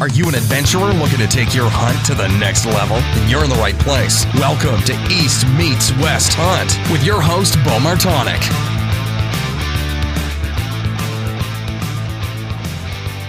Are you an adventurer looking to take your hunt to the next level? Then you're in the right place. Welcome to East Meets West Hunt with your host, Beau Martonik.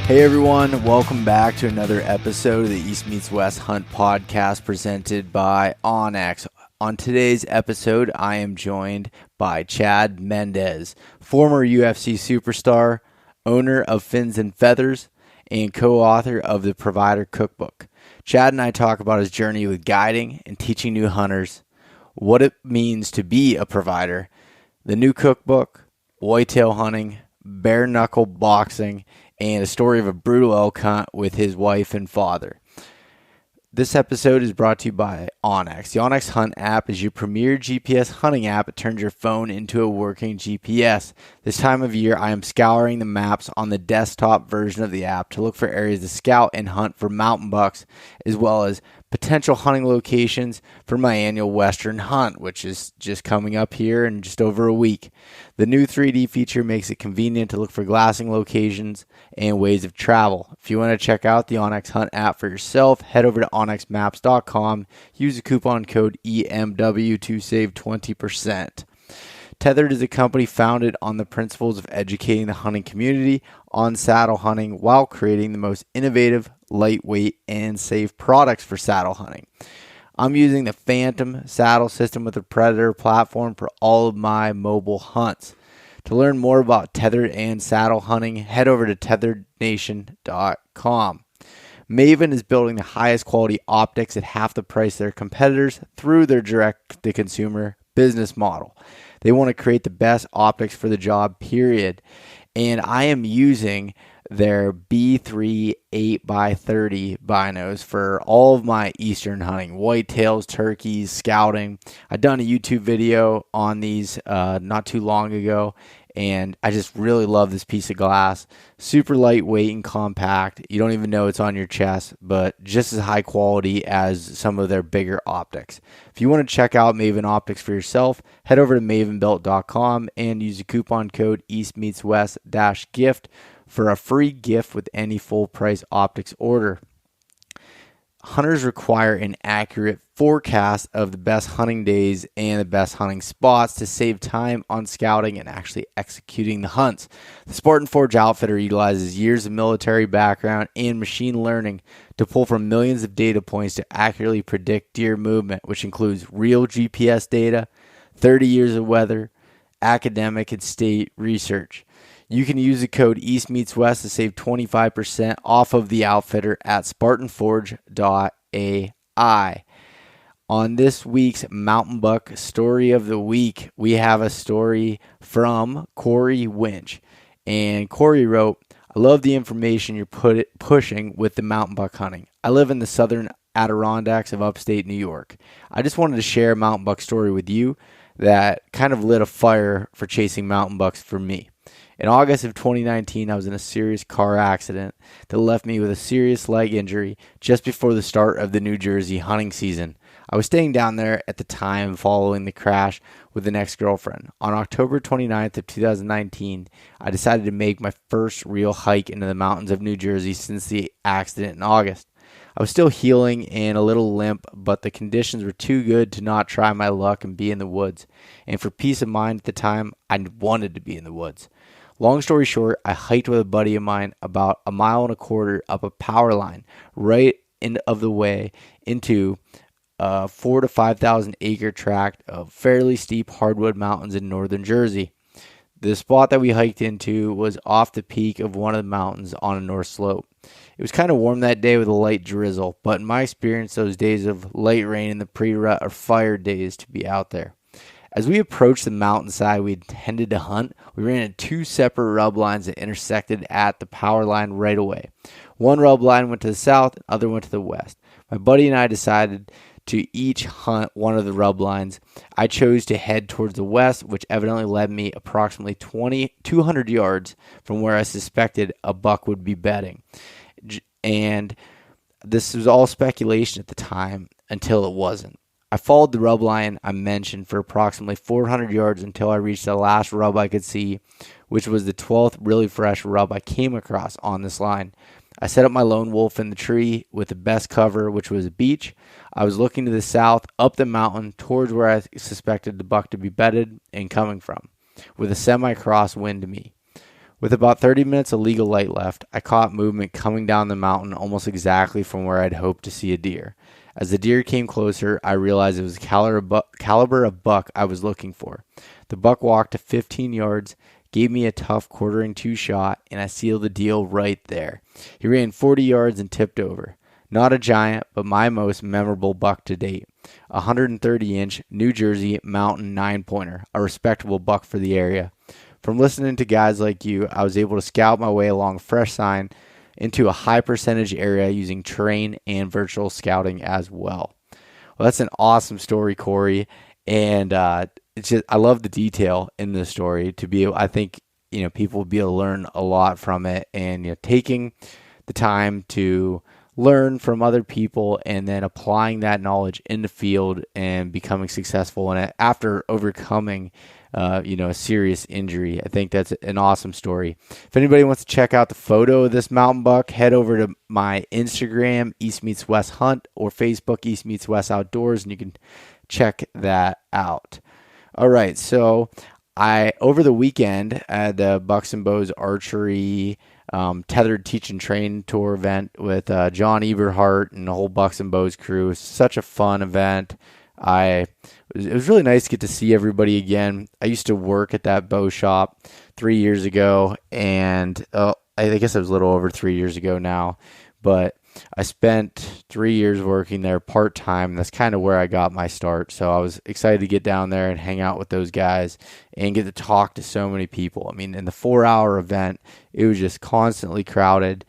Hey everyone, welcome back to another episode of the East Meets West Hunt podcast presented by Onyx. On today's episode, I am joined by Chad Mendes, former UFC superstar, owner of Finz and Featherz, and co-author of the Provider Cookbook. Chad and I talk about his journey with guiding and teaching new hunters, what it means to be a provider, the new cookbook, whitetail hunting, bare knuckle boxing, and a story of a brutal elk hunt with his wife and father. This episode is brought to you by Onyx. The Onyx Hunt app is your premier GPS hunting app. It turns your phone into a working GPS. This time of year, I am scouring the maps on the desktop version of the app to look for areas to scout and hunt for mountain bucks, as well as potential hunting locations for my annual Western hunt, which is just coming up here in just over a week. The new 3D feature makes it convenient to look for glassing locations and ways of travel. If you want to check out the Onyx Hunt app for yourself, head over to onyxmaps.com. Use the coupon code EMW to save 20%. Tethered is a company founded on the principles of educating the hunting community on saddle hunting while creating the most innovative, lightweight, and safe products for saddle hunting. I'm using the Phantom saddle system with the Predator platform for all of my mobile hunts. To learn more about tethered and saddle hunting, head over to tetherednation.com. Maven is building the highest quality optics at half the price of their competitors through their direct-to-consumer business model. They want to create the best optics for the job, period. And I am using their B3 8x30 binos for all of my eastern hunting, whitetails, turkeys, scouting. I've done a YouTube video on these not too long ago, and I just really love this piece of glass. Super lightweight and compact. You don't even know it's on your chest, but just as high quality as some of their bigger optics. If you want to check out Maven Optics for yourself, head over to mavenbuilt.com and use the coupon code EastMeetsWest-gift for a free gift with any full price optics order. Hunters require an accurate forecast of the best hunting days and the best hunting spots to save time on scouting and actually executing the hunts. The Spartan Forge outfitter utilizes years of military background and machine learning to pull from millions of data points to accurately predict deer movement, which includes real GPS data, 30 years of weather, academic and state research. You can use the code EastMeetsWest to save 25% off of the outfitter at SpartanForge.ai. On this week's Mountain Buck Story of the Week, we have a story from Corey Winch. And Corey wrote, I love the information you're pushing with the mountain buck hunting. I live in the southern Adirondacks of upstate New York. I just wanted to share a mountain buck story with you that kind of lit a fire for chasing mountain bucks for me. In August of 2019, I was in a serious car accident that left me with a serious leg injury just before the start of the New Jersey hunting season. I was staying down there at the time following the crash with an ex-girlfriend. On October 29th of 2019, I decided to make my first real hike into the mountains of New Jersey since the accident in August. I was still healing and a little limp, but the conditions were too good to not try my luck and be in the woods. And for peace of mind at the time, I wanted to be in the woods. Long story short, I hiked with a buddy of mine about 1.25 miles up a power line right end of the way into a 4,000 to 5,000 acre tract of fairly steep hardwood mountains in northern Jersey. The spot that we hiked into was off the peak of one of the mountains on a north slope. It was kind of warm that day with a light drizzle, but in my experience, those days of light rain in the pre-rut are fire days to be out there. As we approached the mountainside we intended to hunt, we ran into two separate rub lines that intersected at the power line right away. One rub line went to the south, the other went to the west. My buddy and I decided to each hunt one of the rub lines. I chose to head towards the west, which evidently led me approximately 200 yards from where I suspected a buck would be bedding. And this was all speculation at the time until it wasn't. I followed the rub line I mentioned for approximately 400 yards until I reached the last rub I could see, which was the 12th really fresh rub I came across on this line. I set up my lone wolf in the tree with the best cover, which was a beach. I was looking to the south, up the mountain, towards where I suspected the buck to be bedded and coming from, with a semi-cross wind to me. With about 30 minutes of legal light left, I caught movement coming down the mountain almost exactly from where I'd hoped to see a deer. As the deer came closer, I realized it was the caliber of buck I was looking for. The buck walked to 15 yards, gave me a tough quartering-2 shot, and I sealed the deal right there. He ran 40 yards and tipped over. Not a giant, but my most memorable buck to date. A 130-inch New Jersey mountain 9-pointer, a respectable buck for the area. From listening to guys like you, I was able to scout my way along fresh sign into a high percentage area using terrain and virtual scouting as well. Well, that's an awesome story, Corey, and it's just I love the detail in the story. I think people will be able to learn a lot from it, and taking the time to learn from other people and then applying that knowledge in the field and becoming successful in it after overcoming a serious injury. I think that's an awesome story. If anybody wants to check out the photo of this mountain buck, head over to my Instagram, East Meets West Hunt, or Facebook, East Meets West Outdoors, and you can check that out. All right, so over the weekend at the Bucks and Bows Archery Tethered Teach and Train Tour event with John Eberhart and the whole Bucks and Bows crew. It was such a fun event. It was really nice to get to see everybody again. I used to work at that bow shop 3 years ago, and I guess it was a little over 3 years ago now, but I spent 3 years working there part-time. That's kind of where I got my start. So I was excited to get down there and hang out with those guys and get to talk to so many people. I mean, in the 4-hour event, it was just constantly crowded.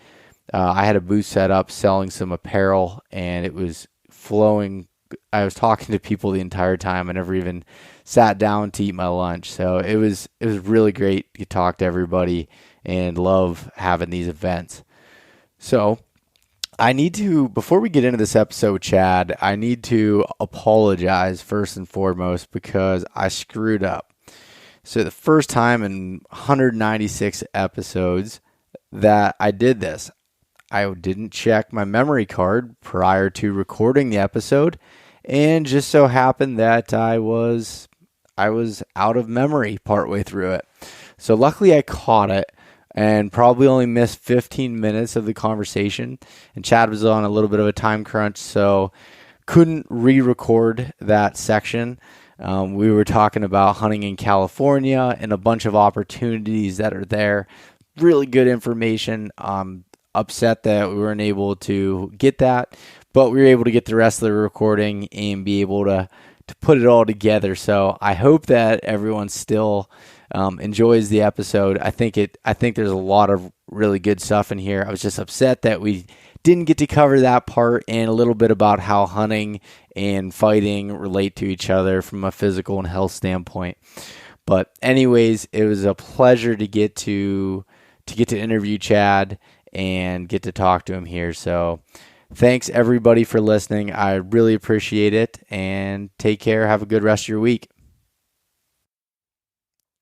I had a booth set up selling some apparel, and it was flowing. I was talking to people the entire time. I never even sat down to eat my lunch. So it was really great to talk to everybody and love having these events. So before we get into this episode, Chad, I need to apologize first and foremost because I screwed up. So the first time in 196 episodes that I did this, I didn't check my memory card prior to recording the episode, and just so happened that I was out of memory partway through it. So luckily I caught it and probably only missed 15 minutes of the conversation. And Chad was on a little bit of a time crunch, so couldn't re-record that section. We were talking about hunting in California and a bunch of opportunities that are there. Really good information. Upset that we weren't able to get that, but we were able to get the rest of the recording and be able to put it all together. So I hope that everyone still enjoys the episode. I think there's a lot of really good stuff in here. I was just upset that we didn't get to cover that part and a little bit about how hunting and fighting relate to each other from a physical and health standpoint. But anyways, it was a pleasure to get to interview Chad and get to talk to him here. So thanks everybody for listening. I really appreciate it, and take care. Have a good rest of your week.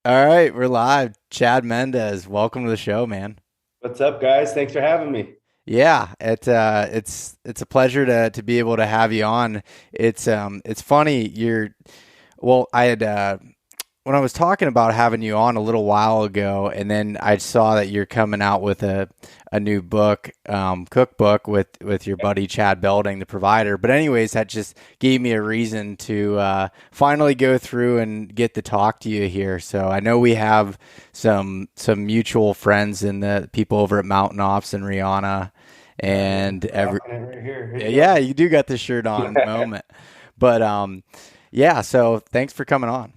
All right, we're live. Chad Mendes, welcome to the show, man. What's up, guys? Thanks for having me. Yeah, it's a pleasure to be able to have you on. It's funny. I had when I was talking about having you on a little while ago, and then I saw that you're coming out with a new book, cookbook with your buddy Chad Belding, the provider. But anyways, that just gave me a reason to finally go through and get to talk to you here. So I know we have some mutual friends in the people over at Mountain Ops and Rihanna, and yeah, you do got the shirt on in the moment. But yeah, so thanks for coming on.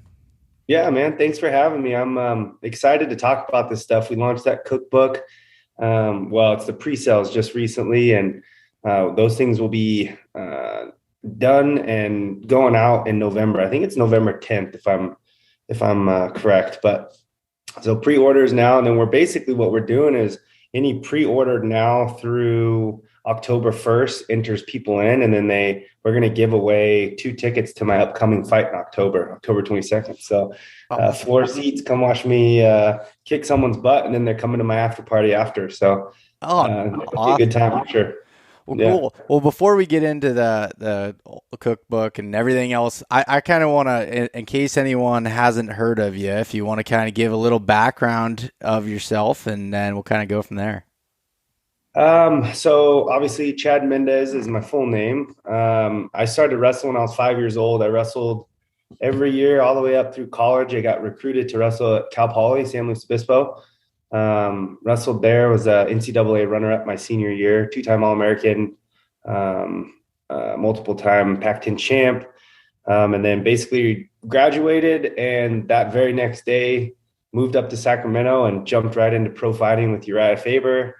Yeah, man. Thanks for having me. I'm excited to talk about this stuff. We launched that cookbook. It's the pre-sales just recently, and those things will be done and going out in November. I think it's November 10th, if I'm correct. But so pre-orders now, and then what we're doing is any pre-order now through October 1st enters people in, and then we're going to give away 2 tickets to my upcoming fight in October 22nd. So floor seats, come watch me kick someone's butt, and then they're coming to my after party after. So Oh, It'll be a good awesome. time for sure. Well, Yeah. cool. Well, before we get into the cookbook and everything else, I kind of want to, in case anyone hasn't heard of you, if you want to kind of give a little background of yourself, and then we'll kind of go from there. So obviously Chad Mendes is my full name. I started wrestling when I was 5 years old. I wrestled every year all the way up through college. I got recruited to wrestle at Cal Poly, San Luis Obispo. Wrestled there, was a NCAA runner-up my senior year, two-time All-American, multiple-time Pac-10 champ, and then basically graduated. And that very next day, moved up to Sacramento and jumped right into pro fighting with Uriah Faber.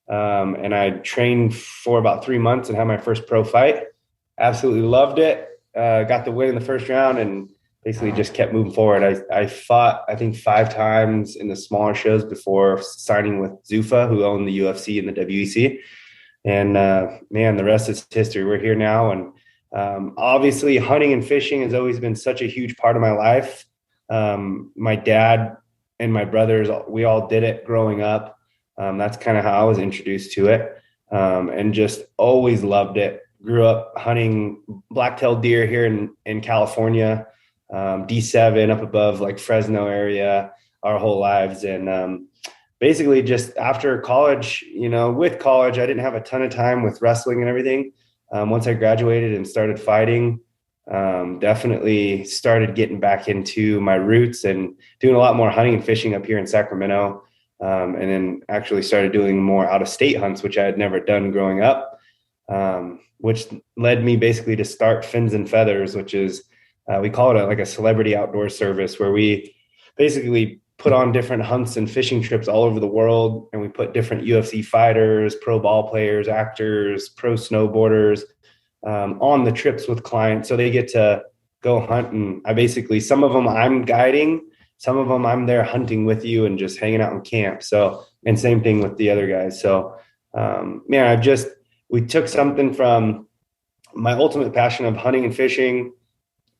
And I trained for about 3 months and had my first pro fight. Absolutely loved it. Got the win in the first round and basically just kept moving forward. I fought, I think, 5 times in the smaller shows before signing with Zuffa, who owned the UFC and the WEC. And man, the rest is history. We're here now. And obviously, hunting and fishing has always been such a huge part of my life. My dad and my brothers, we all did it growing up. That's kind of how I was introduced to it, and just always loved it. Grew up hunting black-tailed deer here in California, D7 up above like Fresno area our whole lives. And basically just after college, with college, I didn't have a ton of time with wrestling and everything. Once I graduated and started fighting, definitely started getting back into my roots and doing a lot more hunting and fishing up here in Sacramento. And then actually started doing more out-of-state hunts, which I had never done growing up, which led me basically to start Finz and Featherz, which is, we call it like a celebrity outdoor service where we basically put on different hunts and fishing trips all over the world. And we put different UFC fighters, pro ball players, actors, pro snowboarders on the trips with clients. So they get to go hunt. And some of them I'm guiding, some of them I'm there hunting with you and just hanging out in camp. So, and same thing with the other guys. So, we took something from my ultimate passion of hunting and fishing,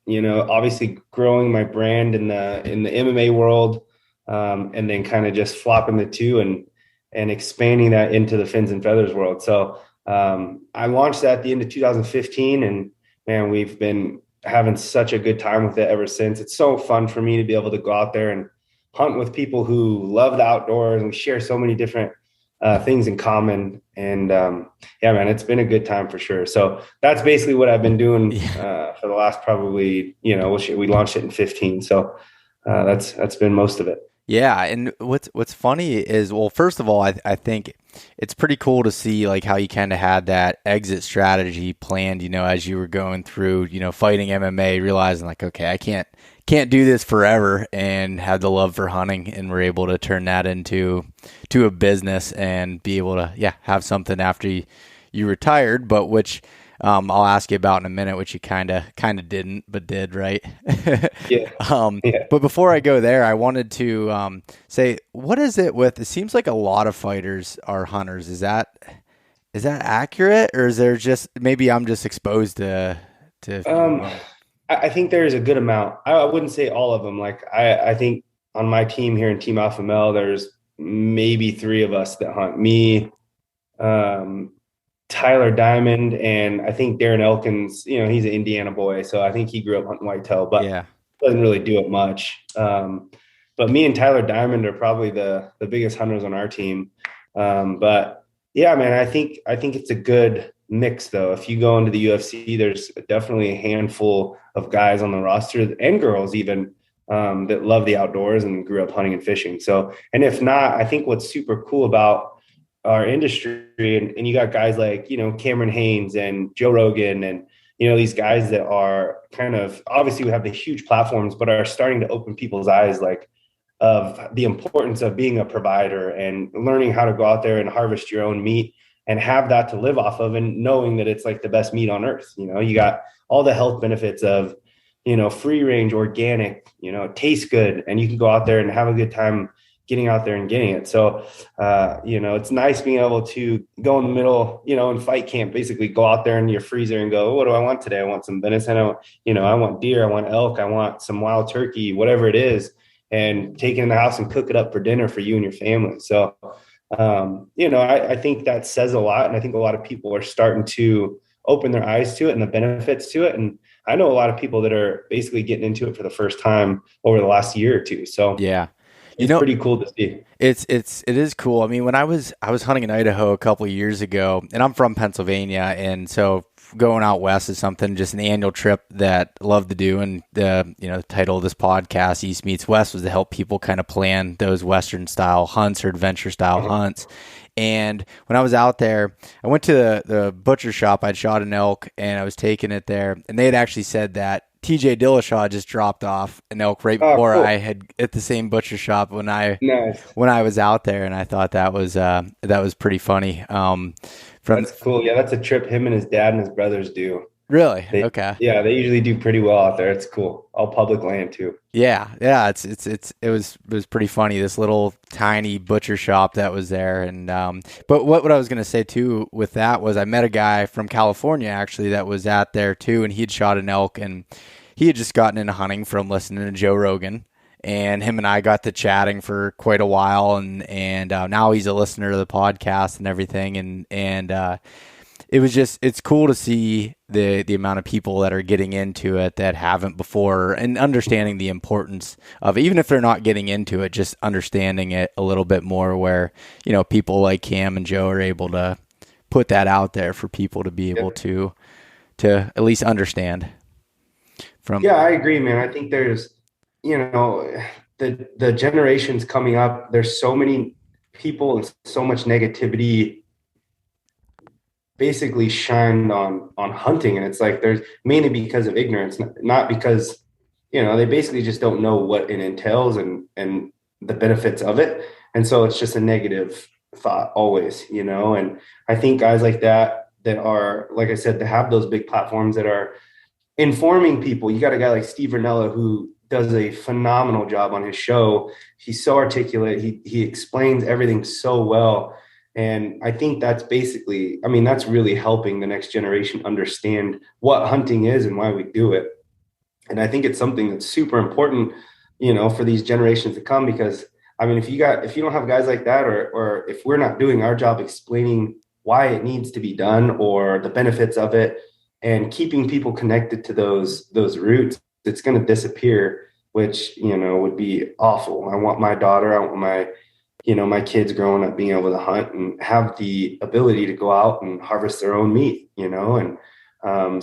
obviously growing my brand in the MMA world, and then kind of just flopping the two and expanding that into the Finz and Featherz world. So, I launched that at the end of 2015, and man, we've been having such a good time with it ever since. It's so fun for me to be able to go out there and hunt with people who love the outdoors, and we share so many different things in common. And yeah, man, it's been a good time for sure. So that's basically what I've been doing for the last probably, we launched it in 15. So that's been most of it. Yeah, and what's funny is, well, first of all, I think it's pretty cool to see like how you kind of had that exit strategy planned, as you were going through, fighting MMA, realizing like, okay, I can't do this forever, and had the love for hunting, and were able to turn that into a business and be able to have something after you retired, but which I'll ask you about in a minute, which you kind of didn't, but did, right? Yeah. But before I go there, I wanted to say, what is it with? It seems like a lot of fighters are hunters. Is that accurate, or is there just maybe I'm just exposed to? I think there is a good amount. I wouldn't say all of them. Like I think on my team here in Team Alpha Male, there's maybe 3 of us that hunt. Me, Tyler Diamond, and I think Darren Elkins, he's an Indiana boy, so I think he grew up hunting whitetail, but doesn't really do it much. But me and Tyler Diamond are probably the biggest hunters on our team. But yeah, man, I think it's a good mix though. If you go into the UFC, there's definitely a handful of guys on the roster, and girls even, that love the outdoors and grew up hunting and fishing. So, and if not, I think what's super cool about our industry, and you got guys like, Cameron Haynes and Joe Rogan, and, these guys that are kind of, obviously we have the huge platforms, but are starting to open people's eyes, like, of the importance of being a provider and learning how to go out there and harvest your own meat and have that to live off of, and knowing that it's like the best meat on earth. You got all the health benefits of, free range, organic, it tastes good, and you can go out there and have a good time getting out there and getting it. So, it's nice being able to go in the middle, in fight camp, basically go out there in your freezer and go, what do I want today? I want some venison. I want deer. I want elk. I want some wild turkey, whatever it is, and take it in the house and cook it up for dinner for you and your family. So, I think that says a lot. And I think a lot of people are starting to open their eyes to it and the benefits to it. And I know a lot of people that are basically getting into it for the first time over the last year or two. So Yeah. it's pretty cool to see. It is cool. I mean, when I was hunting in Idaho a couple of years ago, and I'm from Pennsylvania, and so going out west is something, just an annual trip that I love to do. And the title of this podcast, East Meets West, was to help people kind of plan those Western style hunts or adventure style hunts. And when I was out there, I went to the butcher shop. I'd shot an elk and I was taking it there, and they had actually said that TJ Dillashaw just dropped off an elk right before cool. I had at the same butcher shop when I Nice. was out there, and I thought that was pretty funny. That's cool. Yeah, that's a trip him and his dad and his brothers do. Really? Okay. Yeah, they usually do pretty well out there. It's cool. All public land too. Yeah. It was pretty funny. This little tiny butcher shop that was there, and but what I was gonna say too with that was I met a guy from California actually that was out there too, and he had shot an elk, and he had just gotten into hunting from listening to Joe Rogan. And him and I got to chatting for quite a while, and now he's a listener to the podcast and everything, and it's cool to see the amount of people that are getting into it that haven't before, and understanding the importance of it, even if they're not getting into it, just understanding it a little bit more, where people like Cam and Joe are able to put that out there for people to be able to at least understand. Yeah, I agree, man. I think there's the generations coming up, there's so many people and so much negativity basically shined on hunting. And it's like, there's mainly because of ignorance, not because, they basically just don't know what it entails and the benefits of it. And so it's just a negative thought always, and I think guys like that are, like I said, to have those big platforms that are informing people. You got a guy like Steve Rinella who does a phenomenal job on his show. He's so articulate. He explains everything so well. And I think that's basically, that's really helping the next generation understand what hunting is and why we do it. And I think it's something that's super important, for these generations to come, because if you don't have guys like that, or if we're not doing our job explaining why it needs to be done or the benefits of it and keeping people connected to those roots, it's going to disappear, which, would be awful. I want my daughter, I want my kids growing up being able to hunt and have the ability to go out and harvest their own meat, and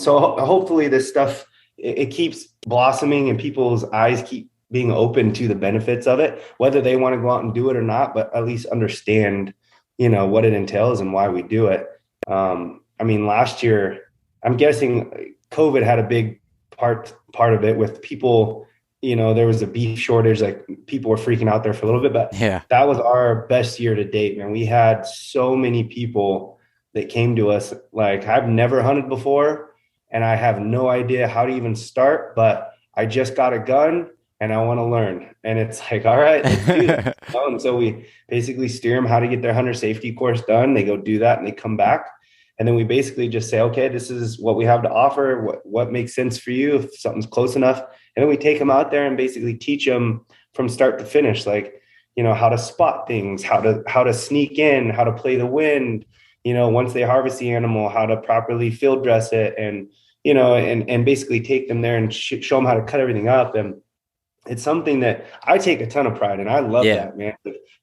so hopefully this stuff, it keeps blossoming and people's eyes keep being open to the benefits of it, whether they want to go out and do it or not, but at least understand, what it entails and why we do it. Last year, I'm guessing COVID had a big part of it with people, there was a beef shortage, like people were freaking out there for a little bit, but yeah, that was our best year to date, man. We had so many people that came to us like, I've never hunted before and I have no idea how to even start, but I just got a gun and I want to learn. And it's like, all right, let's do this. And so we basically steer them how to get their hunter safety course done. They go do that and they come back. And then we basically just say, okay, this is what we have to offer. What makes sense for you if something's close enough. And then we take them out there and basically teach them from start to finish, like, how to spot things, how to sneak in, how to play the wind, once they harvest the animal, how to properly field dress it, and, and basically take them there and show them how to cut everything up. And it's something that I take a ton of pride in. I love that, man.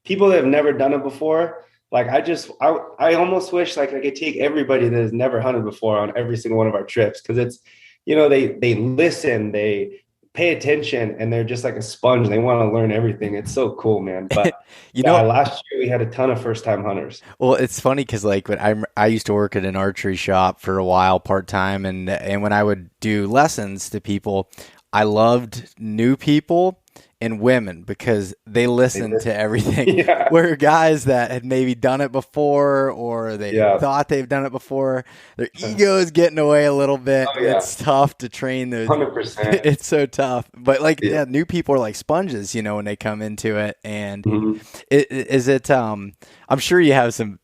People that have never done it before, like I almost wish like I could take everybody that has never hunted before on every single one of our trips. Cause it's, they listen, they pay attention, and they're just like a sponge. They want to learn everything. It's so cool, man. But last year we had a ton of first time hunters. Well, it's funny. Cause like when I used to work at an archery shop for a while part-time. And when I would do lessons to people, I loved new people and women because they listen to everything. Yeah. Where guys that had maybe done it before, or they thought they've done it before, their ego is getting away a little bit. Oh, yeah. It's tough to train those. 100%. It's so tough. But like, new people are like sponges, when they come into it. And I'm sure you have some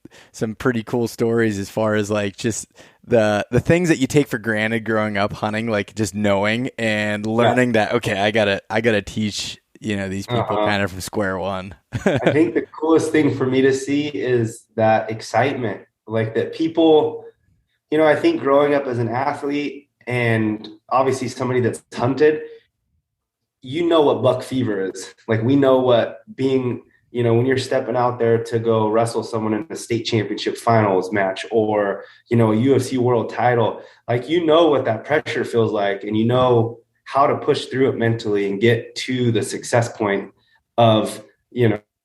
pretty cool stories as far as like just the things that you take for granted growing up hunting, like just knowing and learning that, okay, I gotta teach these people kind of from square one. I think the coolest thing for me to see is that excitement, like that people, I think growing up as an athlete and obviously somebody that's hunted, what buck fever is. Like we know what being, when you're stepping out there to go wrestle someone in a state championship finals match or, a UFC world title, like, what that pressure feels like and how to push through it mentally and get to the success point of,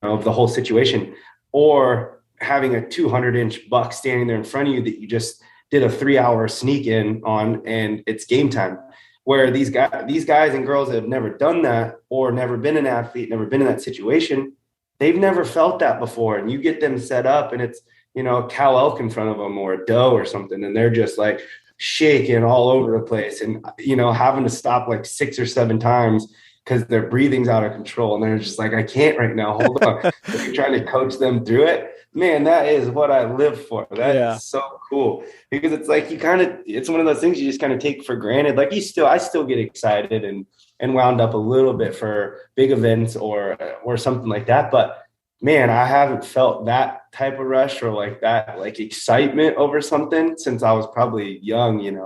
of the whole situation, or having a 200-inch buck standing there in front of you that you just did a 3-hour sneak in on and it's game time. Where these guys and girls that have never done that or never been an athlete, never been in that situation, they've never felt that before. And you get them set up and it's, a cow elk in front of them or a doe or something. And they're just like shaking all over the place and, having to stop like 6 or 7 times because their breathing's out of control. And they're just like, I can't right now. Hold on. If you're trying to coach them through it, man, that is what I live for. That is so cool because it's like it's one of those things you just kind of take for granted. Like I still get excited and wound up a little bit for big events or something like that. But man, I haven't felt that type of rush or like that, like excitement over something since I was probably young, And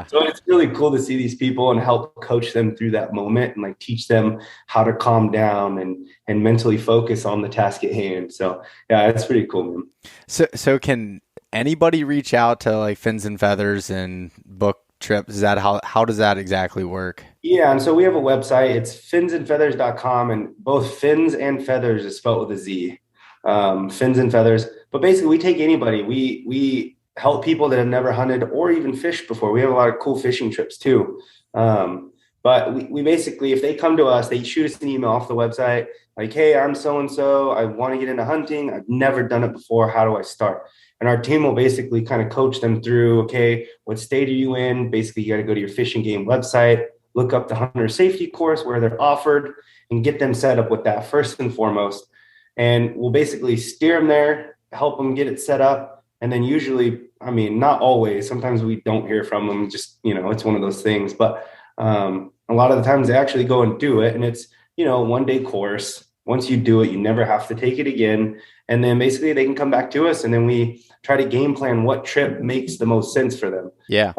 so it's really cool to see these people and help coach them through that moment and like teach them how to calm down and mentally focus on the task at hand. So yeah, it's pretty cool, man. So can anybody reach out to like Finz and Featherz and book trips? Is that how does that exactly work? Yeah, and so we have a website. It's finsandfeatherz.com, and both Finz and Featherz is spelled with a Z. Finz and Featherz. But basically, we take anybody. We help people that have never hunted or even fished before. We have a lot of cool fishing trips too. But we basically, if they come to us, they shoot us an email off the website like, hey, I'm so-and-so. I want to get into hunting. I've never done it before. How do I start? And our team will basically kind of coach them through, okay, what state are you in? Basically, you got to go to your Fish and Game website, look up the hunter safety course where they're offered and get them set up with that first and foremost. And we'll basically steer them there, help them get it set up. And then usually, I mean, not always, sometimes we don't hear from them, just, it's one of those things. But a lot of the times they actually go and do it. And it's, 1-day course. Once you do it, you never have to take it again. And then basically they can come back to us and then we try to game plan what trip makes the most sense for them. Yeah.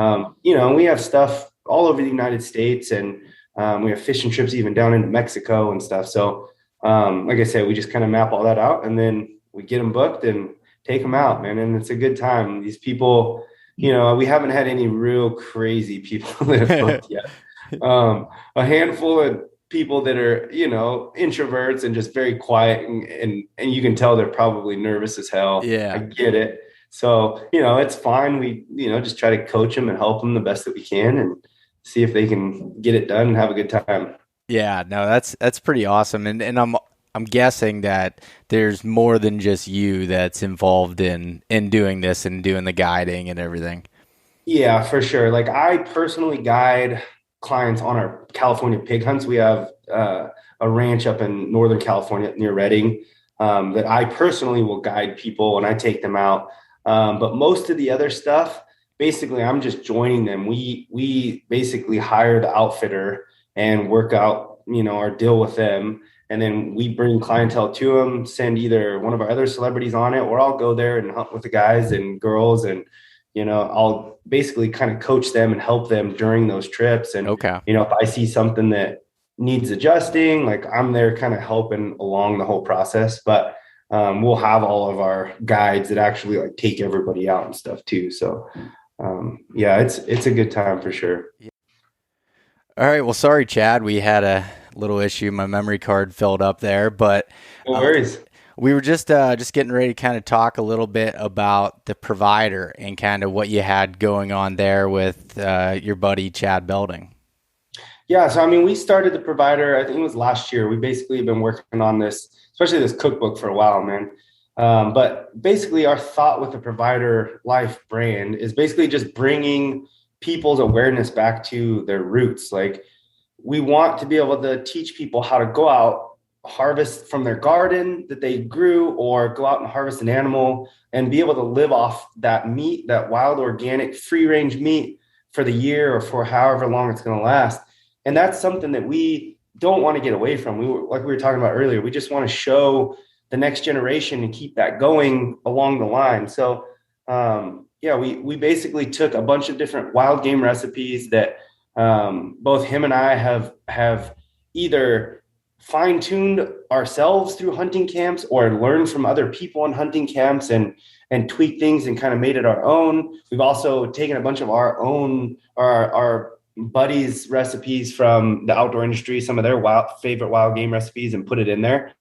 We have stuff all over the United States and we have fishing trips even down into Mexico and stuff. So like I said, we just kind of map all that out and then we get them booked and take them out, man. And it's a good time. These people, we haven't had any real crazy people that have booked yet. A handful of people that are, introverts and just very quiet and you can tell they're probably nervous as hell. Yeah. I get it. So, it's fine. We, just try to coach them and help them the best that we can and see if they can get it done and have a good time. Yeah, no, that's pretty awesome. And I'm guessing that there's more than just you that's involved in doing this and doing the guiding and everything. Yeah, for sure. Like I personally guide clients on our California pig hunts. We have a ranch up in Northern California near Redding that I personally will guide people and I take them out. But most of the other stuff, basically, I'm just joining them. We basically hire the outfitter and work out, our deal with them. And then we bring clientele to them, send either one of our other celebrities on it, or I'll go there and hunt with the guys and girls and I'll basically kind of coach them and help them during those trips. And, if I see something that needs adjusting, like I'm there kind of helping along the whole process. But we'll have all of our guides that actually like take everybody out and stuff too. So it's a good time for sure. All right. Well, sorry, Chad, we had a little issue. My memory card filled up there, but no worries. We were just getting ready to kind of talk a little bit about the provider and kind of what you had going on there with your buddy Chad Belding. Yeah, so I mean, we started the provider, I think it was last year. We basically have been working on this, especially this cookbook for a while, man. But basically our thought with the Provider Life brand is basically just bringing people's awareness back to their roots. Like we want to be able to teach people how to go out, harvest from their garden that they grew, or go out and harvest an animal and be able to live off that meat, that wild, organic, free range meat for the year or for however long it's going to last. And that's something that we don't want to get away from. Like we were talking about earlier, we just want to show the next generation and keep that going along the line. So, we basically took a bunch of different wild game recipes that both him and I have either fine-tuned ourselves through hunting camps or learned from other people in hunting camps and tweaked things and kind of made it our own. We've also taken a bunch of our own, our buddies' recipes from the outdoor industry, some of their favorite wild game recipes, and put it in there,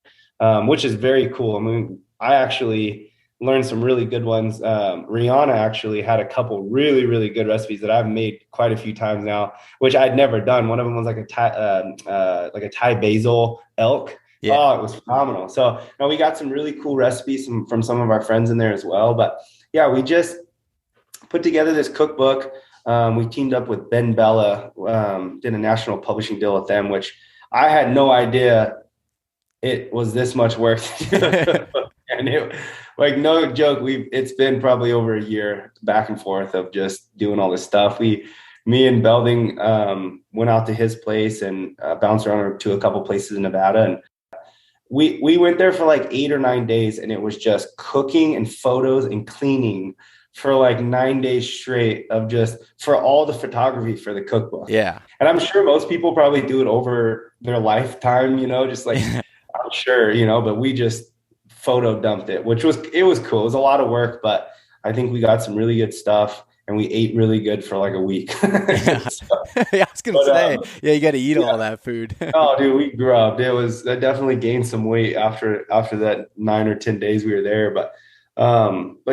which is very cool. I mean, I actually learned some really good ones. Rihanna actually had a couple really, really good recipes that I've made quite a few times now, which I'd never done. One of them was like a Thai basil elk. Yeah. Oh, it was phenomenal. So now we got some really cool recipes from some of our friends in there as well. But yeah, we just put together this cookbook. We teamed up with Ben Bella, did a national publishing deal with them, which I had no idea it was this much work. And it, like, no joke, it's been probably over a year back and forth of just doing all this stuff. Me and Belding went out to his place and bounced around to a couple places in Nevada. And we went there for like 8 or 9 days, and it was just cooking and photos and cleaning for like 9 days straight of just for all the photography for the cookbook. Yeah. And I'm sure most people probably do it over their lifetime, just like, I'm sure, but we just photo dumped it, it was cool. It was a lot of work, but I think we got some really good stuff, and we ate really good for like a week. Yeah. Yeah, I was going to say, you got to eat all that food. Oh, dude, we grubbed. I definitely gained some weight after that 9 or 10 days we were there. But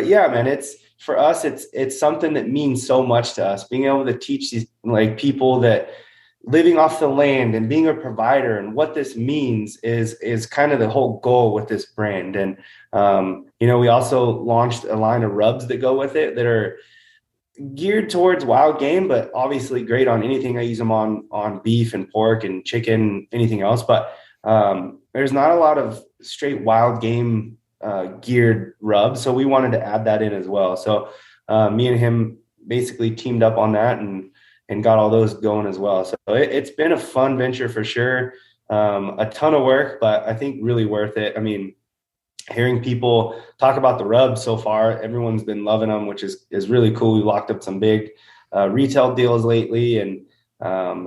yeah, man, for us, it's something that means so much to us, being able to teach these like people that living off the land and being a provider and what this means is kind of the whole goal with this brand. And, we also launched a line of rubs that go with it that are geared towards wild game, but obviously great on anything. I use them on beef and pork and chicken, anything else. But there's not a lot of straight wild game geared rubs. So we wanted to add that in as well. So me and him basically teamed up on that and got all those going as well. So it's been a fun venture for sure. A ton of work, but I think really worth it. I mean, hearing people talk about the rubs so far, everyone's been loving them, which is really cool. We locked up some big retail deals lately, and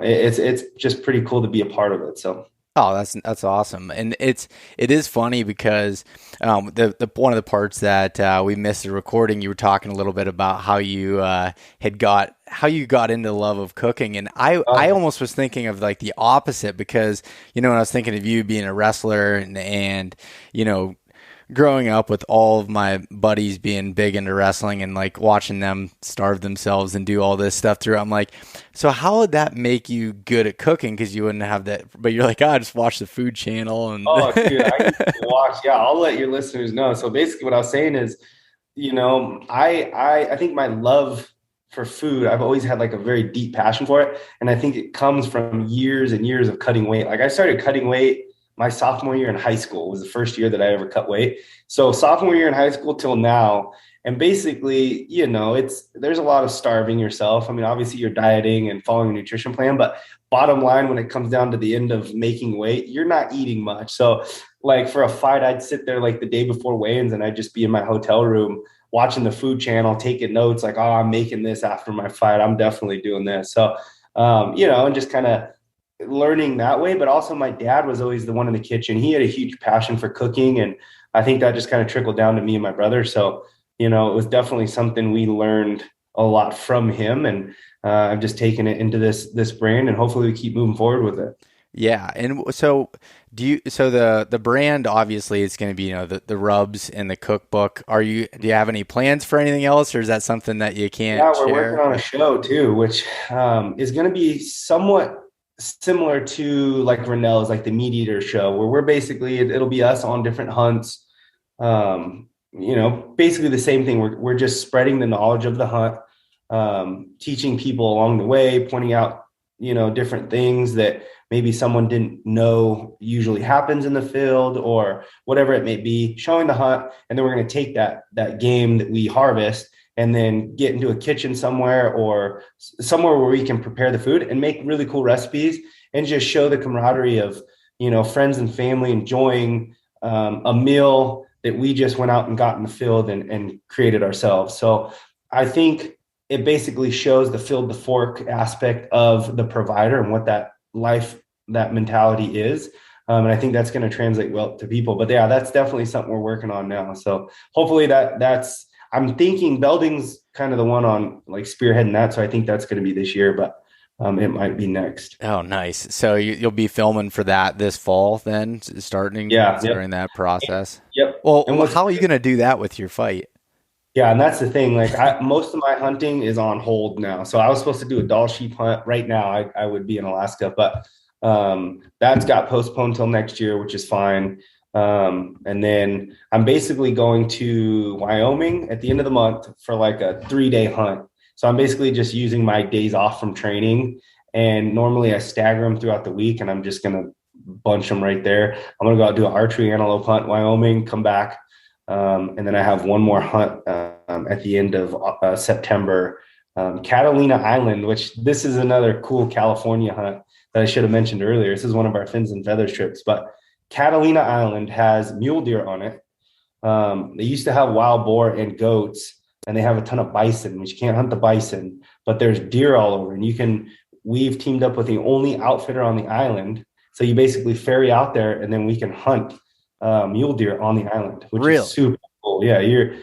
it's just pretty cool to be a part of it. So. Oh, that's awesome. And it is funny because the one of the parts that we missed the recording, you were talking a little bit about how you got into the love of cooking. And I almost was thinking of like the opposite, because, when I was thinking of you being a wrestler and growing up with all of my buddies being big into wrestling and like watching them starve themselves and do all this stuff through, I'm like, so how would that make you good at cooking? Because you wouldn't have that, but you're like, I just watch the Food Channel. And oh, dude, I watch. Yeah, I'll let your listeners know. So basically, what I was saying is, I think my love for food, I've always had like a very deep passion for it, and I think it comes from years and years of cutting weight. Like I started cutting weight my sophomore year in high school. Was the first year that I ever cut weight. So sophomore year in high school till now. And basically, there's a lot of starving yourself. I mean, obviously you're dieting and following a nutrition plan, but bottom line, when it comes down to the end of making weight, you're not eating much. So like for a fight, I'd sit there like the day before weigh-ins, and I'd just be in my hotel room watching the Food Channel, taking notes like, oh, I'm making this after my fight. I'm definitely doing this. So, and just kind of learning that way. But also my dad was always the one in the kitchen. He had a huge passion for cooking, and I think that just kind of trickled down to me and my brother. So, it was definitely something we learned a lot from him, and I've just taken it into this brand, and hopefully we keep moving forward with it. Yeah. And so the brand obviously is going to be, the rubs and the cookbook. Do you have any plans for anything else, or is that something that you can't share? Yeah, we're working on a show too, which is going to be somewhat similar to like Rennell's, like the Meat Eater show, where we're basically, it'll be us on different hunts. Basically the same thing. We're just spreading the knowledge of the hunt, teaching people along the way, pointing out, different things that maybe someone didn't know usually happens in the field or whatever it may be, showing the hunt. And then we're going to take that game that we harvest and then get into a kitchen somewhere or somewhere where we can prepare the food and make really cool recipes and just show the camaraderie of, friends and family enjoying a meal that we just went out and got in the field and created ourselves. So I think it basically shows the field to fork aspect of the provider and what that mentality is. And I think that's going to translate well to people. But yeah, that's definitely something we're working on now. So hopefully I'm thinking Belding's kind of the one on like spearheading that. So I think that's going to be this year, but it might be next. Oh, nice. So you'll be filming for that this fall then, starting that process? Yep. Well, how are you going to do that with your fight? Yeah, and that's the thing. Like most of my hunting is on hold now. So I was supposed to do a Dall sheep hunt right now. I would be in Alaska, but that's got postponed till next year, which is fine. And then I'm basically going to Wyoming at the end of the month for like a 3-day hunt. So I'm basically just using my days off from training, and normally I stagger them throughout the week, and I'm just going to bunch them right there. I'm going to go out and do an archery antelope hunt in Wyoming, come back. And then I have one more hunt at the end of September, Catalina Island, which this is another cool California hunt that I should have mentioned earlier. This is one of our Finz and Featherz trips, but Catalina Island has mule deer on it. They used to have wild boar and goats, and they have a ton of bison, which you can't hunt the bison, but there's deer all over. And we've teamed up with the only outfitter on the island. So you basically ferry out there, and then we can hunt mule deer on the island, which is super cool. Yeah, you're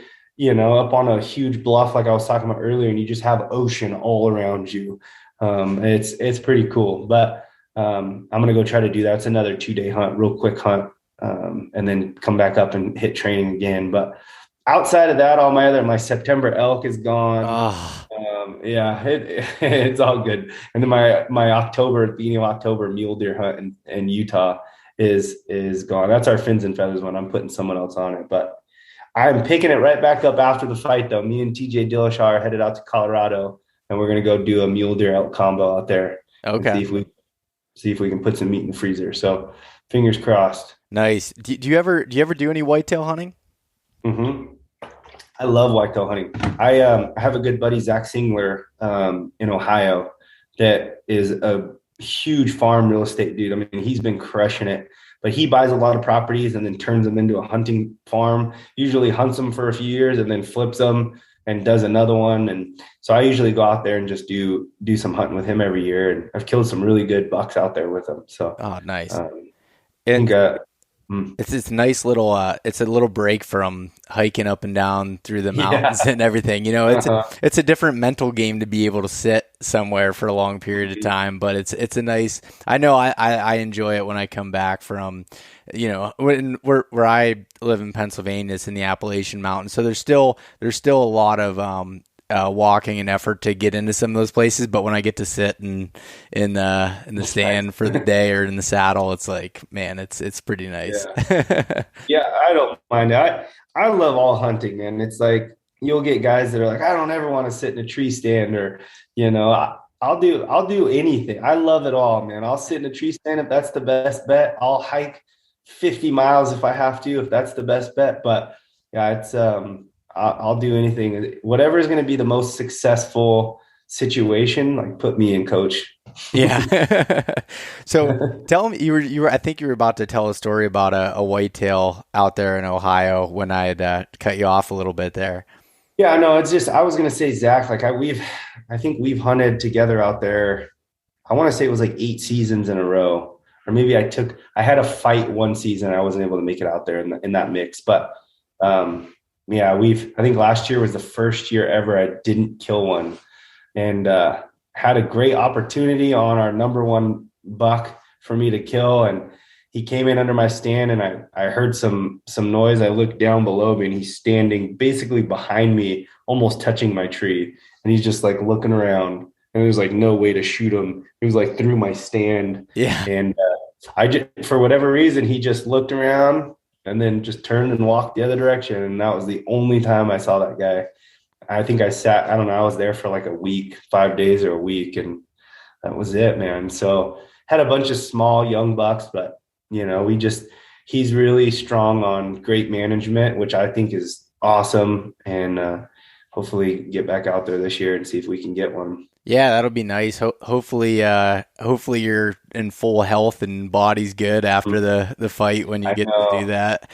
up on a huge bluff like I was talking about earlier, and you just have ocean all around you. It's pretty cool. But I'm gonna go try to do that. It's another 2-day hunt, real quick hunt, and then come back up and hit training again. But outside of that, my September elk is gone. It's all good. And then my October, beginning of October mule deer hunt in Utah is gone. That's our Finz and Featherz one. I'm putting someone else on it, but I'm picking it right back up after the fight though. Me and TJ Dillashaw are headed out to Colorado, and we're going to go do a mule deer elk combo out there. Okay. See if we can put some meat in the freezer. So fingers crossed. Nice. Do you ever do any whitetail hunting? Mm-hmm. I love whitetail hunting. I have a good buddy, Zach Singler, in Ohio, that is a huge farm real estate dude. I mean, he's been crushing it, but he buys a lot of properties and then turns them into a hunting farm, usually hunts them for a few years and then flips them and does another one. And so I usually go out there and just do some hunting with him every year. And I've killed some really good bucks out there with him. So, nice. It's a nice little, it's a little break from hiking up and down through the mountains and everything. It's a different mental game to be able to sit somewhere for a long period of time, but it's a nice, I know I enjoy it when I come back from, where I live in Pennsylvania, it's in the Appalachian Mountains. So there's still a lot of, walking and effort to get into some of those places, but when I get to sit in the stand for the day or in the saddle, it's like, man, it's pretty nice. Yeah, I don't mind it. I love all hunting, man. It's like you'll get guys that are like, I don't ever want to sit in a tree stand, or I'll do anything. I love it all, man. I'll sit in a tree stand if that's the best bet. I'll hike 50 miles if I have to, if that's the best bet. But yeah, it's I'll do anything, whatever is going to be the most successful situation. Like, put me in, coach. Yeah. So tell me, I think you were about to tell a story about a whitetail out there in Ohio when I had cut you off a little bit there. Yeah, no, it's just, I was going to say, Zach, like I think we've hunted together out there. I want to say it was like 8 seasons in a row, or maybe I had a fight one season. I wasn't able to make it out there in that mix, but, yeah, I think last year was the first year ever I didn't kill one, and had a great opportunity on our number one buck for me to kill. And he came in under my stand, and I heard some noise. I looked down below me, and he's standing basically behind me, almost touching my tree. And he's just like looking around, and there's like no way to shoot him. He was like through my stand. Yeah. And for whatever reason, he just looked around and then just turned and walked the other direction. And that was the only time I saw that guy. I think I was there for like a week, 5 days or a week. And that was it, man. So had a bunch of small young bucks, but he's really strong on great management, which I think is awesome. And hopefully get back out there this year and see if we can get one. Yeah, that'll be nice. Hopefully you're in full health and body's good after the fight when you I get to do know. that.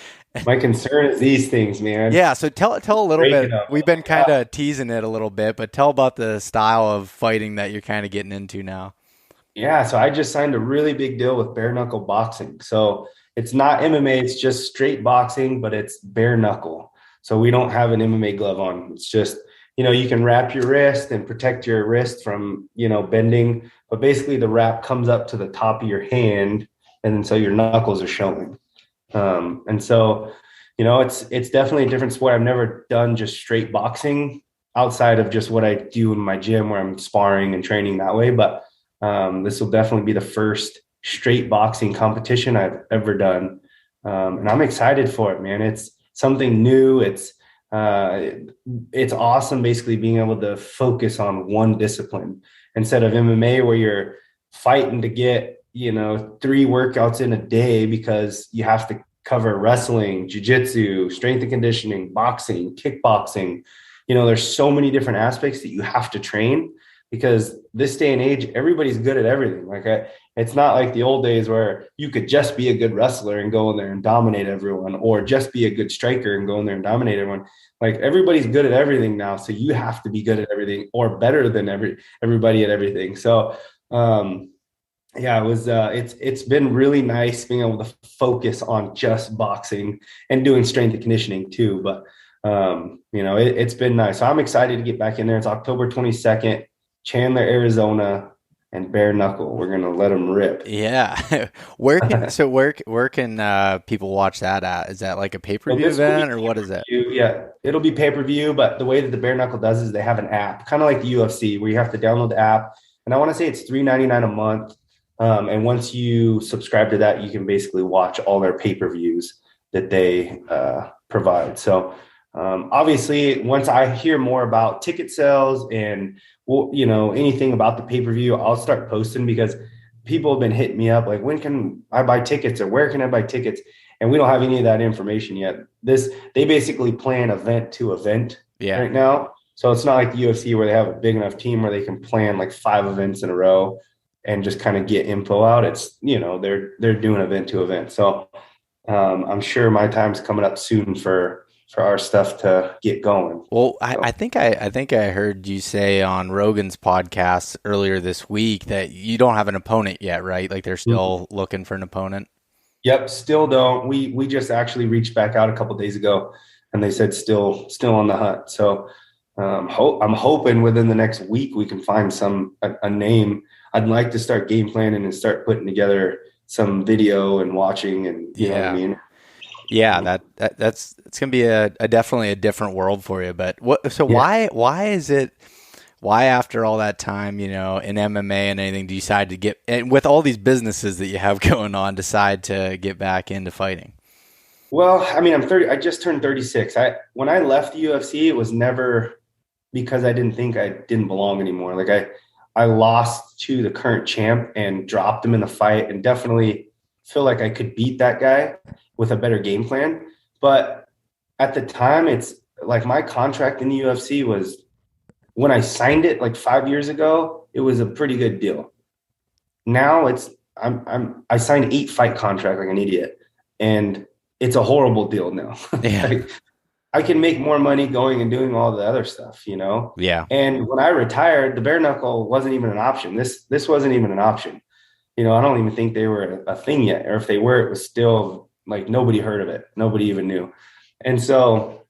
My concern is these things, man. Yeah, so tell a little Breaking bit. up. We've been kind of teasing it a little bit, but tell about the style of fighting that you're kind of getting into now. Yeah, so I just signed a really big deal with bare knuckle boxing. So it's not MMA, it's just straight boxing, but it's bare knuckle. So we don't have an MMA glove on. It's just, you can wrap your wrist and protect your wrist from, bending. But basically the wrap comes up to the top of your hand. And then so your knuckles are showing. And so, it's definitely a different sport. I've never done just straight boxing outside of just what I do in my gym where I'm sparring and training that way. But this will definitely be the first straight boxing competition I've ever done. And I'm excited for it, man. It's something new. It's awesome basically being able to focus on one discipline instead of MMA where you're fighting to get, 3 workouts in a day because you have to cover wrestling, jiu-jitsu, strength and conditioning, boxing, kickboxing. There's so many different aspects that you have to train because this day and age, everybody's good at everything. It's not like the old days where you could just be a good wrestler and go in there and dominate everyone, or just be a good striker and go in there and dominate everyone. Like everybody's good at everything now. So you have to be good at everything or better than everybody at everything. So, yeah, it's been really nice being able to focus on just boxing and doing strength and conditioning too. But, it's been nice. So I'm excited to get back in there. It's October 22nd, Chandler, Arizona, and bare knuckle. We're going to let them rip. Yeah. where can people watch that at? Is that like a pay-per-view event or what is that? Yeah, it'll be pay-per-view, but the way that the bare knuckle does is they have an app, kind of like the UFC, where you have to download the app. And I want to say it's $3.99 a month. And once you subscribe to that, you can basically watch all their pay-per-views that they provide. So obviously, once I hear more about ticket sales and anything about the pay-per-view, I'll start posting because people have been hitting me up like, when can I buy tickets or where can I buy tickets? And we don't have any of that information yet. They basically plan event to event right now. So it's not like the UFC where they have a big enough team where they can plan like 5 events in a row and just kind of get info out. It's, they're doing event to event. So I'm sure my time's coming up soon for our stuff to get going. Well, I think I heard you say on Rogan's podcast earlier this week that you don't have an opponent yet, right? Like they're still looking for an opponent. Yep, still don't. We just actually reached back out a couple of days ago, and they said still on the hunt. So I'm hoping within the next week we can find a name. I'd like to start game planning and start putting together some video and watching, and you know what I mean. Yeah, that's it's gonna be a definitely a different world for you. But why after all that time, in MMA and anything, do you decide to get, and with all these businesses that you have going on, decide to get back into fighting? Well, I mean, I'm 30. I just turned 36. When I left the UFC, it was never because I didn't think I didn't belong anymore. Like I lost to the current champ and dropped him in the fight, and definitely feel like I could beat that guy with a better game plan. But at the time, it's like my contract in the UFC was, when I signed it like 5 years ago, it was a pretty good deal. Now I signed 8 fight contract like an idiot, and it's a horrible deal now. Yeah. Like, I can make more money going and doing all the other stuff, Yeah. And when I retired, the bare knuckle wasn't even an option. This wasn't even an option. I don't even think they were a thing yet, or if they were, it was still like nobody heard of it. Nobody even knew. And so,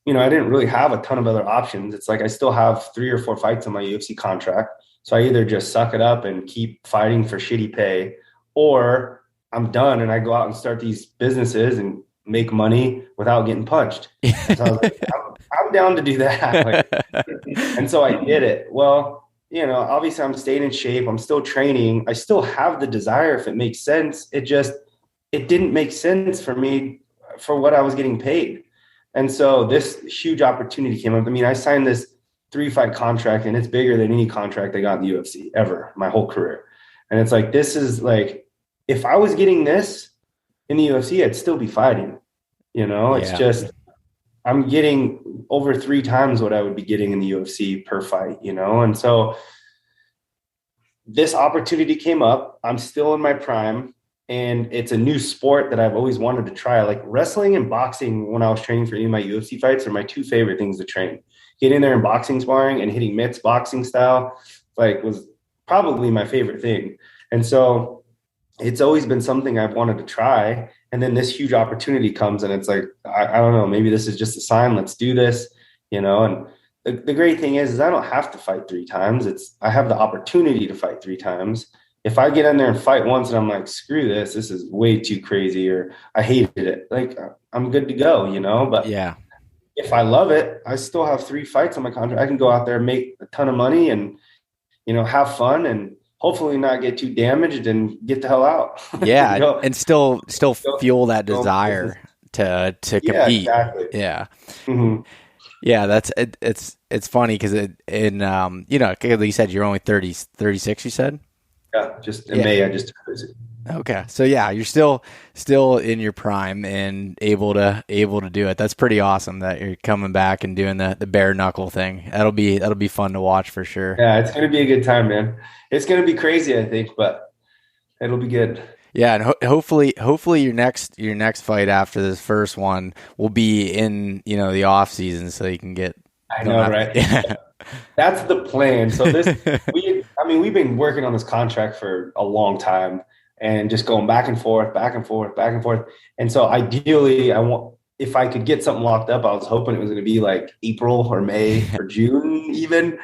I didn't really have a ton of other options. It's like I still have 3 or 4 fights on my UFC contract. So I either just suck it up and keep fighting for shitty pay, or I'm done and I go out and start these businesses and make money without getting punched. So I was like, I'm down to do that. And so I did it. Well, obviously I'm staying in shape. I'm still training. I still have the desire if it makes sense. It didn't make sense for me for what I was getting paid. And so this huge opportunity came up. I mean, I signed this 3-fight contract, and it's bigger than any contract I got in the UFC ever, my whole career. And it's like, this is like, if I was getting this in the UFC, I'd still be fighting. It's just, I'm getting over 3 times what I would be getting in the UFC per fight, you know? And so this opportunity came up. I'm still in my prime, and it's a new sport that I've always wanted to try. Like wrestling and boxing, when I was training for any of my UFC fights, are my two favorite things to train. Getting there and boxing sparring and hitting mitts boxing style, like, was probably my favorite thing. And so it's always been something I've wanted to try. And then this huge opportunity comes, and it's like, I don't know, maybe this is just a sign. Let's do this, you know? And the great thing is I don't have to fight 3 times. I have the opportunity to fight 3 times. If I get in there and fight once and I'm like, screw this, this is way too crazy, or I hated it, like, I'm good to go, you know? But Yeah. if I love it, I still have 3 fights on my contract. I can go out there, make a ton of money, and, you know, have fun, and hopefully not get too damaged and get the hell out. Yeah. You know? And still fuel that desire to Yeah, compete. exactly. Yeah. Mm-hmm. Yeah. It's funny because you know, like you said, you're only 36, you said? Yeah, just in May, I just took a visit. Okay. So yeah, you're still in your prime and able to do it. That's pretty awesome that you're coming back and doing the bare knuckle thing. That'll be fun to watch for sure. Yeah, it's gonna be a good time, man. It's gonna be crazy, I think, but it'll be good. Yeah, and hopefully your next fight after this first one will be in, you know, the off season, so you can get. I know, right? Yeah. That's the plan. So we've been working on this contract for a long time, and just going back and forth, back and forth, back and forth. And so ideally, if I could get something locked up, I was hoping it was going to be like April or May or June even.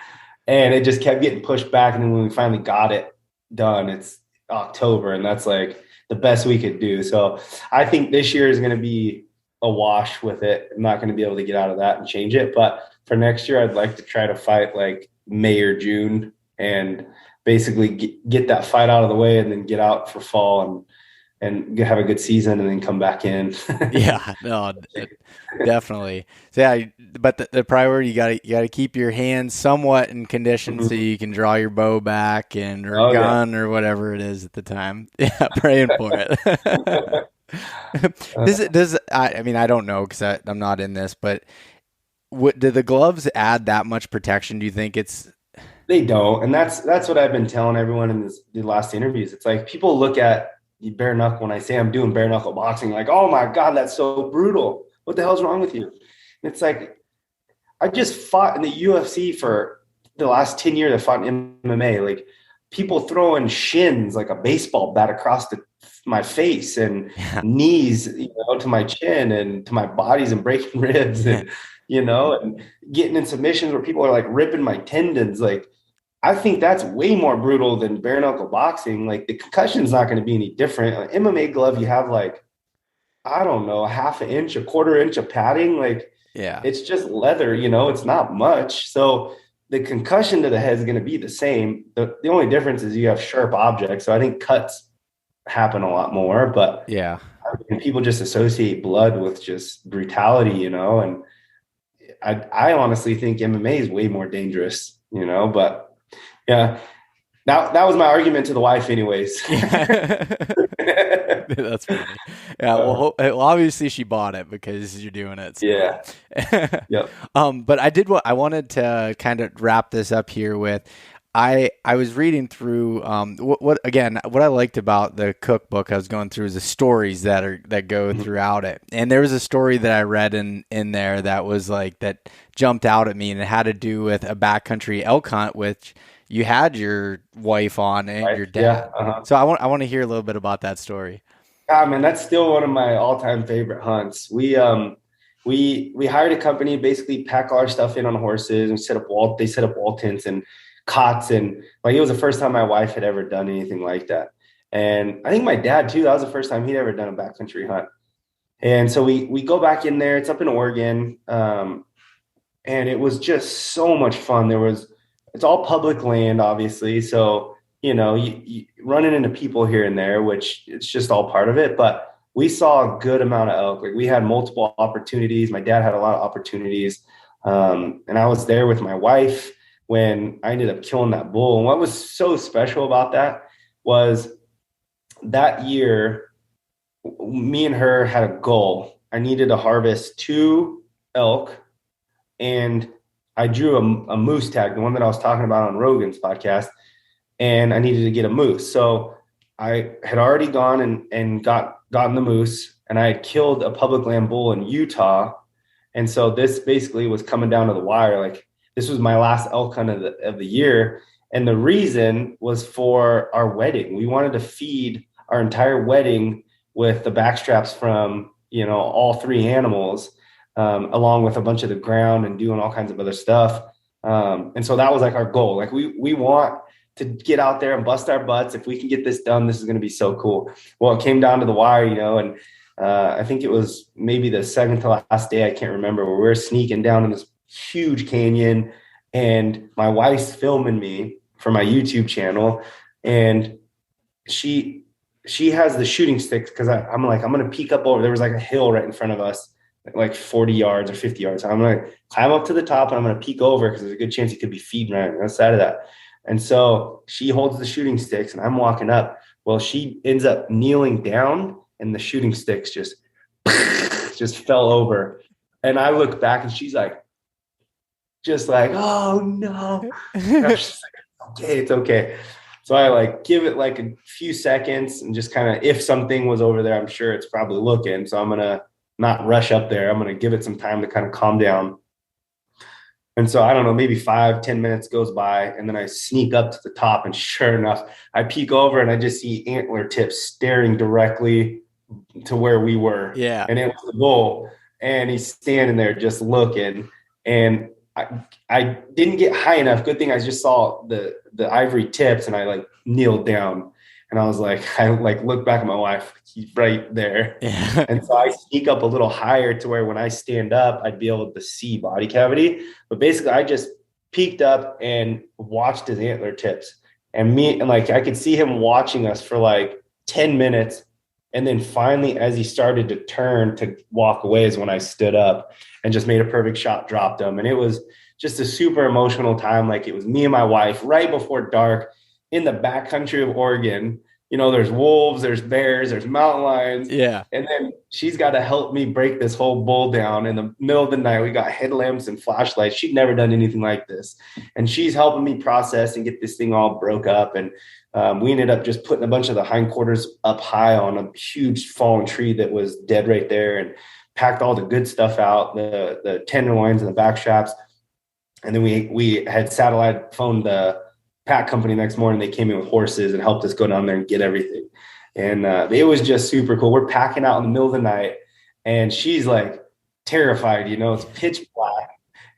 And it just kept getting pushed back. And then when we finally got it done, it's October, and that's like the best we could do. So I think this year is going to be a wash with it. I'm not going to be able to get out of that and change it. But for next year, I'd like to try to fight like May or June, and basically get that fight out of the way, and then get out for fall and have a good season, and then come back in. Yeah, no, definitely. So yeah, but the priority, you gotta keep your hands somewhat in condition, so you can draw your bow back or gun or whatever it is at the time. Yeah, praying for it. I mean, I don't know because I'm not in this, but do the gloves add that much protection? Do you think They don't, and that's what I've been telling everyone in the last interviews. It's like, people look at bare knuckle, when I say I'm doing bare knuckle boxing, like, oh my God, that's so brutal. What the hell's wrong with you? And it's like, I just fought in the UFC for the last 10 years. I fought in MMA, like people throwing shins like a baseball bat across my face, and knees, you know, to my chin and to my bodies, and breaking ribs, and, you know, and getting in submissions where people are like ripping my tendons. Like, I think that's way more brutal than bare knuckle boxing. Like, the concussion is not going to be any different. An MMA glove, you have like, I don't know, a half an inch, a quarter inch of padding. Like, yeah, it's just leather, you know, it's not much. So the concussion to the head is going to be the same. The only difference is you have sharp objects. So I think cuts happen a lot more, but yeah, I mean, people just associate blood with just brutality, you know, and I honestly think MMA is way more dangerous, you know, but yeah, that was my argument to the wife anyways. That's funny. Yeah, well, obviously she bought it because you're doing it. So. Yeah. Yep. But I wanted to kind of wrap this up here with, I was reading through what I liked about the cookbook I was going through is the stories that go throughout it. And there was a story that I read in there that was like, that jumped out at me, and it had to do with a backcountry elk hunt, which you had your wife on and your dad. Yeah, So I want to hear a little bit about that story. Man, that's still one of my all-time favorite hunts. We hired a company, basically pack all our stuff in on horses, and they set up wall tents and cots, and like, it was the first time my wife had ever done anything like that. And I think my dad too, that was the first time he'd ever done a backcountry hunt. And so we go back in there. It's up in Oregon. And it was just so much fun. It's all public land, obviously. So, you know, you running into people here and there, which it's just all part of it. But we saw a good amount of elk. Like, we had multiple opportunities. My dad had a lot of opportunities. And I was there with my wife when I ended up killing that bull. And what was so special about that was that year, me and her had a goal. I needed to harvest 2 elk, and I drew a moose tag, the one that I was talking about on Rogan's podcast, and I needed to get a moose. So I had already gone and gotten the moose, and I had killed a public land bull in Utah. And so this basically was coming down to the wire. Like, this was my last elk hunt of the year. And the reason was for our wedding. We wanted to feed our entire wedding with the backstraps from, all three animals, along with a bunch of the ground and doing all kinds of other stuff. And so that was like our goal. Like, we want to get out there and bust our butts. If we can get this done, this is going to be so cool. Well, it came down to the wire, and I think it was maybe the second to last day, I can't remember, where we were sneaking down in this huge canyon, and my wife's filming me for my YouTube channel, and she has the shooting sticks, because I'm going to peek up over. There was like a hill right in front of us, like 40 yards or 50 yards. So I'm going to climb up to the top, and I'm going to peek over, because there's a good chance he could be feeding right on the side of that. And so she holds the shooting sticks, and I'm walking up. Well, she ends up kneeling down, and the shooting sticks just fell over. And I look back, and she's like, oh no. And I'm just like, okay, it's okay. So I like give it like a few seconds, and just kind of, if something was over there, I'm sure it's probably looking. So I'm going to not rush up there. I'm going to give it some time to kind of calm down. And so I don't know, maybe 5-10 minutes goes by, and then I sneak up to the top, and sure enough, I peek over, and I just see antler tips staring directly to where we were. Yeah. And it was the bull, and he's standing there just looking. And I didn't get high enough. Good thing I just saw the ivory tips, and I like kneeled down, and I was like, I like looked back at my wife, he's right there. Yeah. And so I sneak up a little higher to where when I stand up, I'd be able to see body cavity. But basically I just peeked up and watched his antler tips, and like I could see him watching us for like 10 minutes. And then finally, as he started to turn to walk away, is when I stood up and just made a perfect shot, dropped him. And it was just a super emotional time. Like, it was me and my wife right before dark in the backcountry of Oregon. There's wolves, there's bears, there's mountain lions. Yeah. And then she's got to help me break this whole bull down in the middle of the night. We got headlamps and flashlights. She'd never done anything like this. And she's helping me process and get this thing all broke up. And we ended up just putting a bunch of the hindquarters up high on a huge fallen tree that was dead right there, and packed all the good stuff out, the tenderloins and the backstraps. And then we had satellite phoned the pack company next morning. They came in with horses and helped us go down there and get everything. And it was just super cool. We're packing out in the middle of the night, and she's like terrified, it's pitch black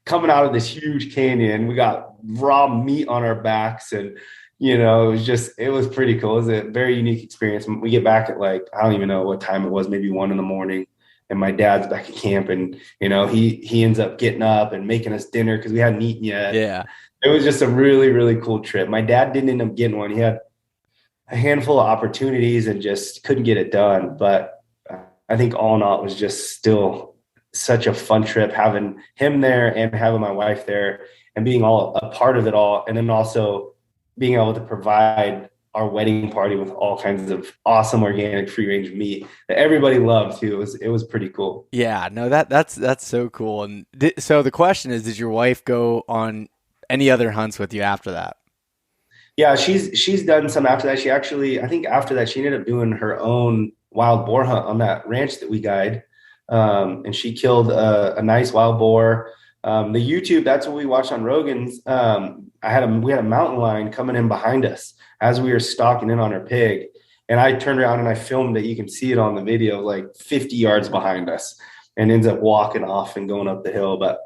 coming out of this huge canyon. We got raw meat on our backs, and it was pretty cool. It was a very unique experience. We get back at like, I don't even know what time it was, maybe 1 a.m. And my dad's back at camp, and, he ends up getting up and making us dinner, because we hadn't eaten yet. Yeah. It was just a really, really cool trip. My dad didn't end up getting one. He had a handful of opportunities and just couldn't get it done. But I think all in all, it was just still such a fun trip, having him there and having my wife there, and being all a part of it all. And then also being able to provide our wedding party with all kinds of awesome organic free range meat that everybody loved too. It was pretty cool. Yeah, no, that's so cool. And so the question is, did your wife go on any other hunts with you after that? Yeah, she's done some after that. She actually, I think after that, she ended up doing her own wild boar hunt on that ranch that we guide. And she killed a nice wild boar. The YouTube, that's what we watched on Rogan's. We had a mountain lion coming in behind us as we were stalking in on her pig. And I turned around and I filmed it. You can see it on the video, like 50 yards behind us, and ends up walking off and going up the hill. But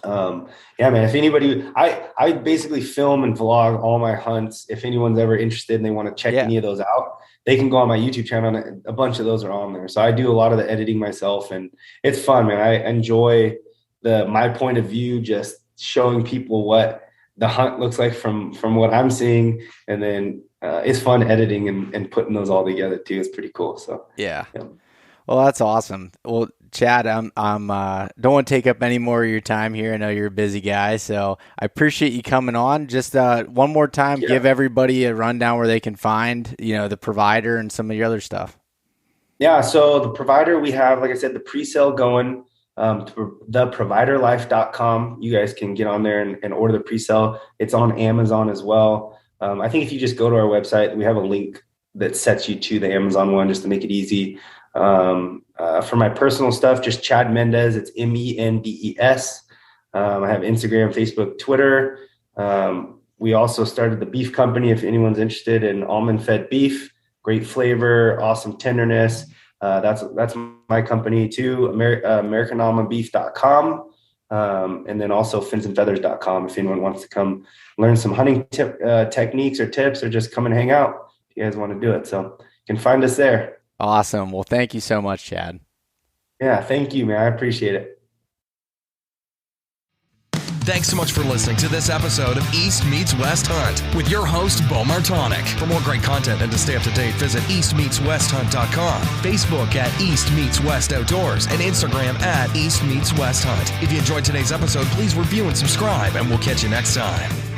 yeah, man, if anybody, I basically film and vlog all my hunts. If anyone's ever interested and they want to check any of those out, they can go on my YouTube channel, and a bunch of those are on there. So I do a lot of the editing myself, and it's fun, man. I enjoy my point of view, just showing people what the hunt looks like from what I'm seeing. And then it's fun editing and putting those all together too. It's pretty cool. So yeah. Well, that's awesome. Well, Chad, I'm don't want to take up any more of your time here. I know you're a busy guy, so I appreciate you coming on. Just one more time, give everybody a rundown where they can find, the provider and some of your other stuff. Yeah. So the provider, we have, like I said, the pre-sale going. to theproviderlife.com. You guys can get on there and order the pre-sale. It's on Amazon as well. I think if you just go to our website, we have a link that sets you to the Amazon one just to make it easy. For my personal stuff, just Chad Mendes. It's Mendes. I have Instagram, Facebook, Twitter. We also started the beef company. If anyone's interested in almond fed beef, great flavor, awesome tenderness. That's my company too, AmericanAlmondBeef.com. And then also FinzandFeatherz.com if anyone wants to come learn some hunting techniques or tips, or just come and hang out if you guys want to do it. So you can find us there. Awesome. Well, thank you so much, Chad. Yeah, thank you, man. I appreciate it. Thanks so much for listening to this episode of East Meets West Hunt with your host, Beau Martonik. For more great content and to stay up to date, visit eastmeetswesthunt.com, Facebook at East Meets West Outdoors, and Instagram at East Meets West Hunt. If you enjoyed today's episode, please review and subscribe, and we'll catch you next time.